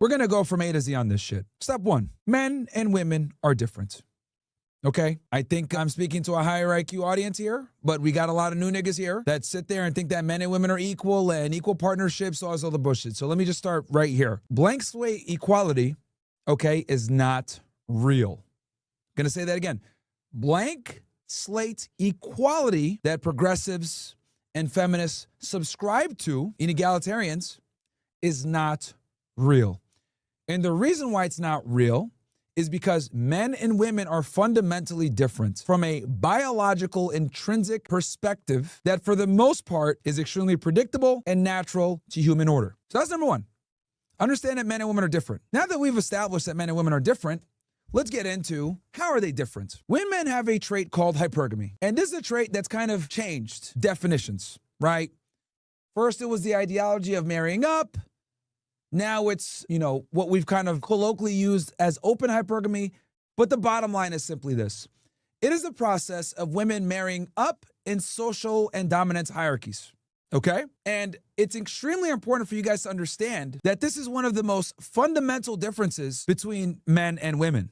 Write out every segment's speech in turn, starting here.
We're going to go from A to Z on this shit. Step one, men and women are different. Okay? I think I'm speaking to a higher IQ audience here, but we got a lot of new niggas here that sit there and think that men and women are equal and equal partnerships, all this other bullshit. So let me just start right here. Blank slate equality, okay, is not real. Gonna say that again. Blank slate equality that progressives and feminists subscribe to, in egalitarians, is not real. And the reason why it's not real is because men and women are fundamentally different from a biological intrinsic perspective that for the most part is extremely predictable and natural to human order. So that's number one. Understand that men and women are different. Now that we've established that men and women are different, let's get into how are they different. Women have a trait called hypergamy. And this is a trait that's kind of changed definitions, right? First, it was the ideology of marrying up. Now it's, what we've kind of colloquially used as open hypergamy, but the bottom line is simply this. It is the process of women marrying up in social and dominance hierarchies, okay? And it's extremely important for you guys to understand that this is one of the most fundamental differences between men and women,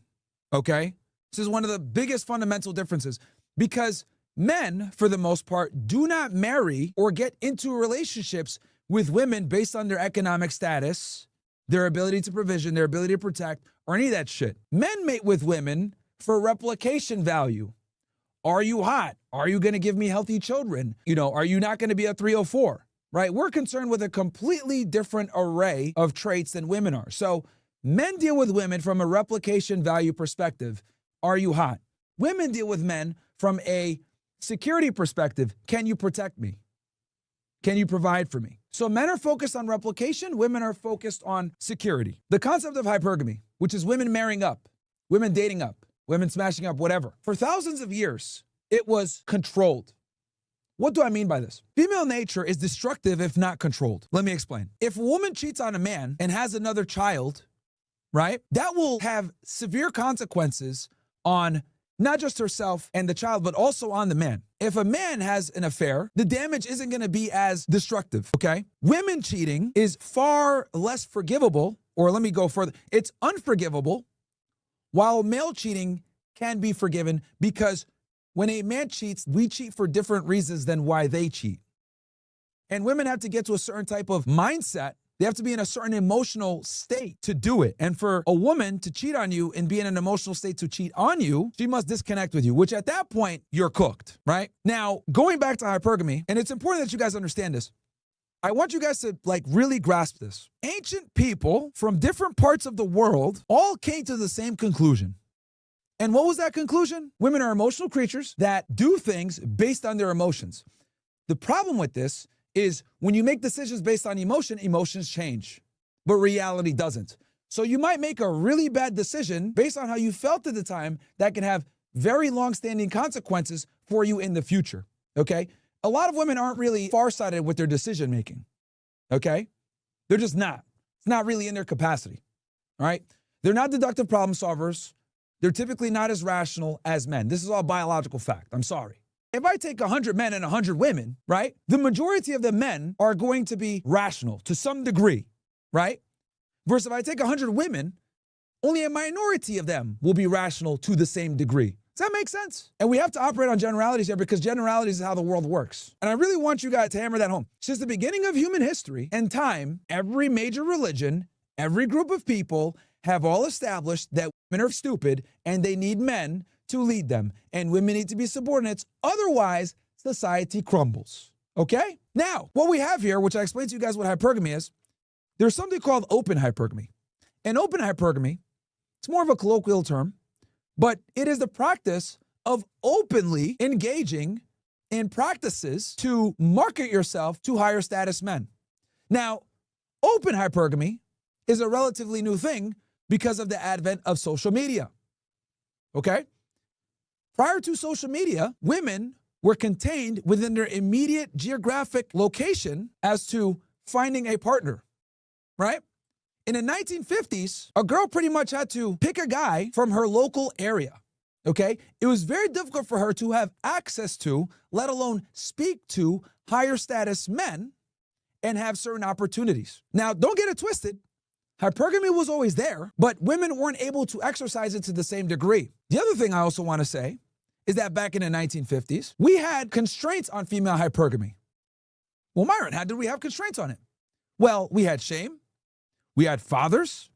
okay? This is one of the biggest fundamental differences because men, for the most part, do not marry or get into relationships with women based on their economic status, their ability to provision, their ability to protect, or any of that shit. Men mate with women for replication value. Are you hot? Are you going to give me healthy children? Are you not going to be a 304? Right? We're concerned with a completely different array of traits than women are. So men deal with women from a replication value perspective. Are you hot? Women deal with men from a security perspective. Can you protect me? Can you provide for me? So men are focused on replication, women are focused on security. The concept of hypergamy, which is women marrying up, women dating up, women smashing up, whatever. For thousands of years, it was controlled. What do I mean by this? Female nature is destructive if not controlled. Let me explain. If a woman cheats on a man and has another child, right, that will have severe consequences on not just herself and the child, but also on the man. If a man has an affair, the damage isn't going to be as destructive, okay? Women cheating is far less forgivable, or let me go further. It's unforgivable, while male cheating can be forgiven because when a man cheats, we cheat for different reasons than why they cheat. And women have to get to a certain type of mindset. They have to be in a certain emotional state to do it. And for a woman to cheat on you and be in an emotional state to cheat on you, she must disconnect with you, which at that point, you're cooked, right? Now, going back to hypergamy, and it's important that you guys understand this. I want you guys to really grasp this. Ancient people from different parts of the world all came to the same conclusion. And what was that conclusion? Women are emotional creatures that do things based on their emotions. The problem with this is when you make decisions based on emotion, emotions change, but reality doesn't. So you might make a really bad decision based on how you felt at the time that can have very long-standing consequences for you in the future, okay? A lot of women aren't really farsighted with their decision-making, okay? They're just not. It's not really in their capacity, all right? They're not deductive problem solvers. They're typically not as rational as men. This is all biological fact. I'm sorry. If I take 100 men and 100 women, right, the majority of the men are going to be rational to some degree, right? Versus if I take 100 women, only a minority of them will be rational to the same degree. Does that make sense? And we have to operate on generalities here because generalities is how the world works. And I really want you guys to hammer that home. Since the beginning of human history and time, every major religion, every group of people have all established that women are stupid and they need men to lead them, and women need to be subordinates, otherwise society crumbles, okay? Now, what we have here, which I explained to you guys what hypergamy is, there's something called open hypergamy. And open hypergamy, it's more of a colloquial term, but it is the practice of openly engaging in practices to market yourself to higher status men. Now, open hypergamy is a relatively new thing because of the advent of social media, okay? Prior to social media, women were contained within their immediate geographic location as to finding a partner, right? In the 1950s, a girl pretty much had to pick a guy from her local area, okay? It was very difficult for her to have access to, let alone speak to, higher status men and have certain opportunities. Now, don't get it twisted. Hypergamy was always there, but women weren't able to exercise it to the same degree. The other thing I also want to say is that back in the 1950s, we had constraints on female hypergamy. Well, Myron, how did we have constraints on it? Well, we had shame. We had fathers,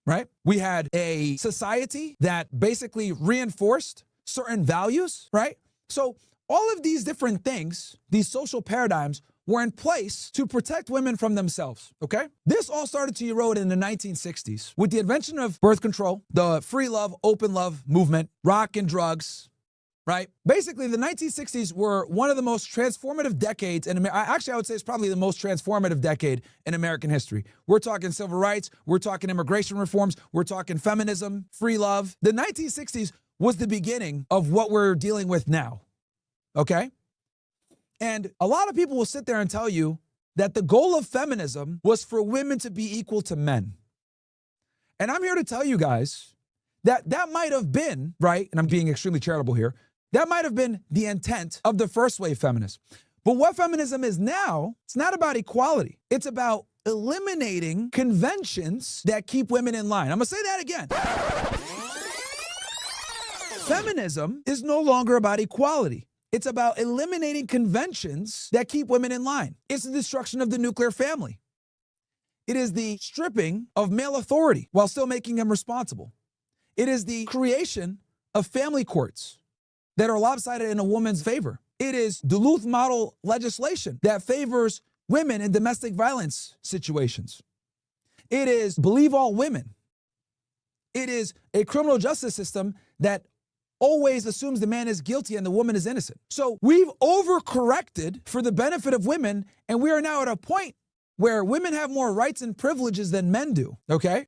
right? We had a society that basically reinforced certain values, right? So all of these different things, these social paradigms, were in place to protect women from themselves, okay? This all started to erode in the 1960s with the invention of birth control, the free love, open love movement, rock and drugs, right? Basically, the 1960s were one of the most transformative decades in America. Actually, I would say it's probably the most transformative decade in American history. We're talking civil rights, we're talking immigration reforms, we're talking feminism, free love. The 1960s was the beginning of what we're dealing with now, okay? And a lot of people will sit there and tell you that the goal of feminism was for women to be equal to men. And I'm here to tell you guys that that might have been, right, and I'm being extremely charitable here, that might have been the intent of the first wave feminists. But what feminism is now, it's not about equality. It's about eliminating conventions that keep women in line. I'm gonna say that again. Feminism is no longer about equality. It's about eliminating conventions that keep women in line. It's the destruction of the nuclear family. It is the stripping of male authority while still making him responsible. It is the creation of family courts that are lopsided in a woman's favor. It is Duluth model legislation that favors women in domestic violence situations. It is believe all women. It is a criminal justice system that always assumes the man is guilty and the woman is innocent. So we've overcorrected for the benefit of women, and we are now at a point where women have more rights and privileges than men do, okay?